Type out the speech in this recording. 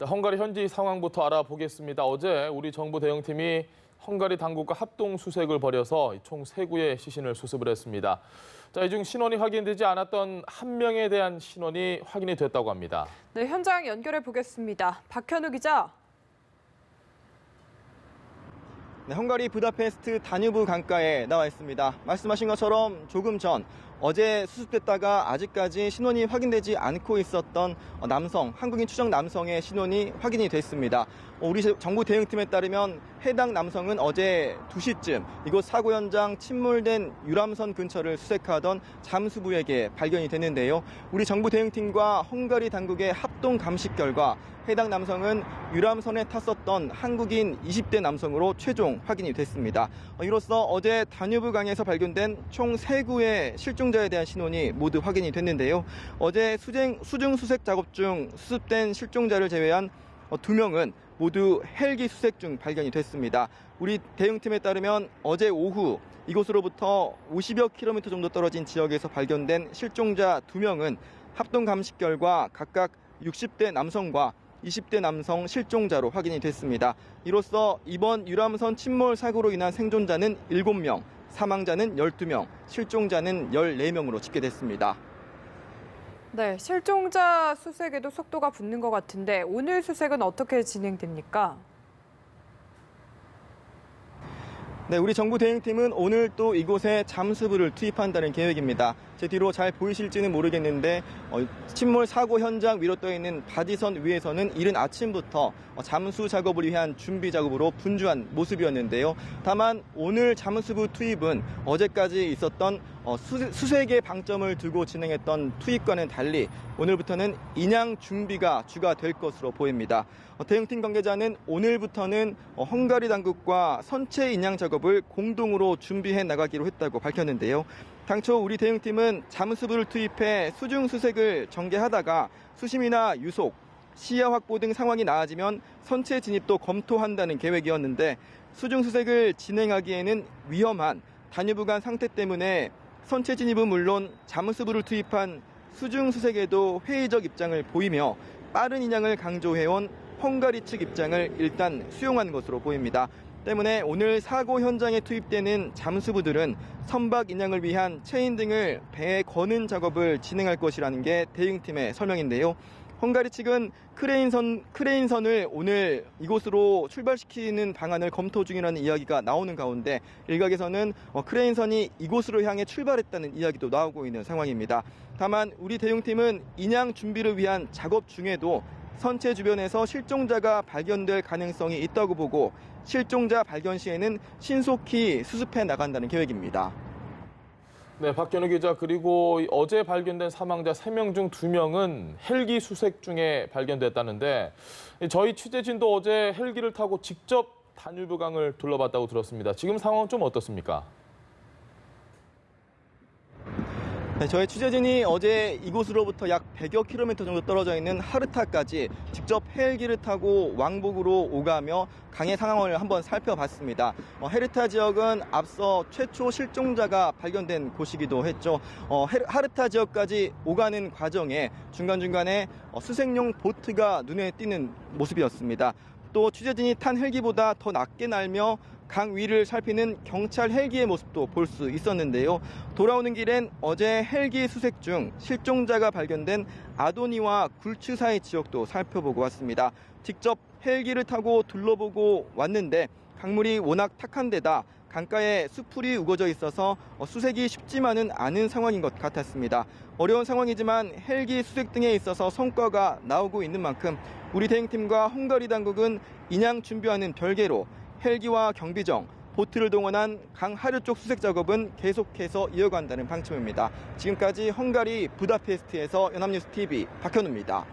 자, 헝가리 현지 상황부터 알아보겠습니다. 어제 우리 정부 대응팀이 헝가리 당국과 합동 수색을 벌여서 총 3구의 시신을 수습을 했습니다. 자, 이 중 신원이 확인되지 않았던 한 명에 대한 신원이 확인이 됐다고 합니다. 네, 현장 연결해 보겠습니다. 박현우 기자. 네, 헝가리 부다페스트 다뉴브 강가에 나와 있습니다. 말씀하신 것처럼 조금 전 어제 수습됐다가 아직까지 신원이 확인되지 않고 있었던 남성, 한국인 추정 남성의 신원이 확인이 됐습니다. 우리 정부 대응팀에 따르면 해당 남성은 어제 2시쯤 이곳 사고 현장 침몰된 유람선 근처를 수색하던 잠수부에게 발견이 됐는데요. 우리 정부 대응팀과 헝가리 당국의 합동 감식 결과 해당 남성은 유람선에 탔었던 한국인 20대 남성으로 최종 확인이 됐습니다. 이로써 어제 다뉴브 강에서 발견된 총 3구의 실종자에 대한 신원이 모두 확인이 됐는데요. 어제 수중 수색 작업 중 수습된 실종자를 제외한 2명은 모두 헬기 수색 중 발견이 됐습니다. 우리 대응팀에 따르면 어제 오후 이곳으로부터 50여 킬로미터 정도 떨어진 지역에서 발견된 실종자 2명은 합동 감식 결과 각각 60대 남성과 20대 남성 실종자로 확인이 됐습니다. 이로써 이번 유람선 침몰 사고로 인한 생존자는 7명, 사망자는 12명, 실종자는 14명으로 집계됐습니다. 네, 실종자 수색에도 속도가 붙는 것 같은데 오늘 수색은 어떻게 진행됩니까? 네, 우리 정부 대응팀은 오늘 또 이곳에 잠수부를 투입한다는 계획입니다. 제 뒤로 잘 보이실지는 모르겠는데 침몰 사고 현장 위로 떠 있는 바지선 위에서는 이른 아침부터 잠수 작업을 위한 준비 작업으로 분주한 모습이었는데요. 다만 오늘 잠수부 투입은 어제까지 있었던 수색의 방점을 두고 진행했던 투입과는 달리 오늘부터는 인양 준비가 주가 될 것으로 보입니다. 대응팀 관계자는 오늘부터는 헝가리 당국과 선체 인양 작업을 공동으로 준비해 나가기로 했다고 밝혔는데요. 당초 우리 대응팀은 잠수부를 투입해 수중 수색을 전개하다가 수심이나 유속, 시야 확보 등 상황이 나아지면 선체 진입도 검토한다는 계획이었는데 수중 수색을 진행하기에는 위험한 다뉴브간 상태 때문에 선체 진입은 물론 잠수부를 투입한 수중 수색에도 회의적 입장을 보이며 빠른 인양을 강조해온 헝가리 측 입장을 일단 수용한 것으로 보입니다. 때문에 오늘 사고 현장에 투입되는 잠수부들은 선박 인양을 위한 체인 등을 배에 거는 작업을 진행할 것이라는 게 대응팀의 설명인데요. 헝가리 측은 크레인선을 오늘 이곳으로 출발시키는 방안을 검토 중이라는 이야기가 나오는 가운데 일각에서는 크레인선이 이곳으로 향해 출발했다는 이야기도 나오고 있는 상황입니다. 다만 우리 대응팀은 인양 준비를 위한 작업 중에도 선체 주변에서 실종자가 발견될 가능성이 있다고 보고 실종자 발견 시에는 신속히 수습해 나간다는 계획입니다. 네, 박현우 기자, 그리고 어제 발견된 사망자 3명 중 2명은 헬기 수색 중에 발견됐다는데 저희 취재진도 어제 헬기를 타고 직접 다뉴브 강을 둘러봤다고 들었습니다. 지금 상황은 좀 어떻습니까? 네, 저희 취재진이 어제 이곳으로부터 약 100여 킬로미터 정도 떨어져 있는 하르타까지 직접 헬기를 타고 왕복으로 오가며 강의 상황을 한번 살펴봤습니다. 헤르타 지역은 앞서 최초 실종자가 발견된 곳이기도 했죠. 하르타 지역까지 오가는 과정에 중간중간에 수색용 보트가 눈에 띄는 모습이었습니다. 또 취재진이 탄 헬기보다 더 낮게 날며 강 위를 살피는 경찰 헬기의 모습도 볼 수 있었는데요. 돌아오는 길엔 어제 헬기 수색 중 실종자가 발견된 아도니와 굴츠 사이 지역도 살펴보고 왔습니다. 직접 헬기를 타고 둘러보고 왔는데 강물이 워낙 탁한 데다 강가에 수풀이 우거져 있어서 수색이 쉽지만은 않은 상황인 것 같았습니다. 어려운 상황이지만 헬기 수색 등에 있어서 성과가 나오고 있는 만큼 우리 대응팀과 헝가리 당국은 인양 준비와는 별개로 헬기와 경비정, 보트를 동원한 강 하류 쪽 수색 작업은 계속해서 이어간다는 방침입니다. 지금까지 헝가리 부다페스트에서 연합뉴스 TV 박현우입니다.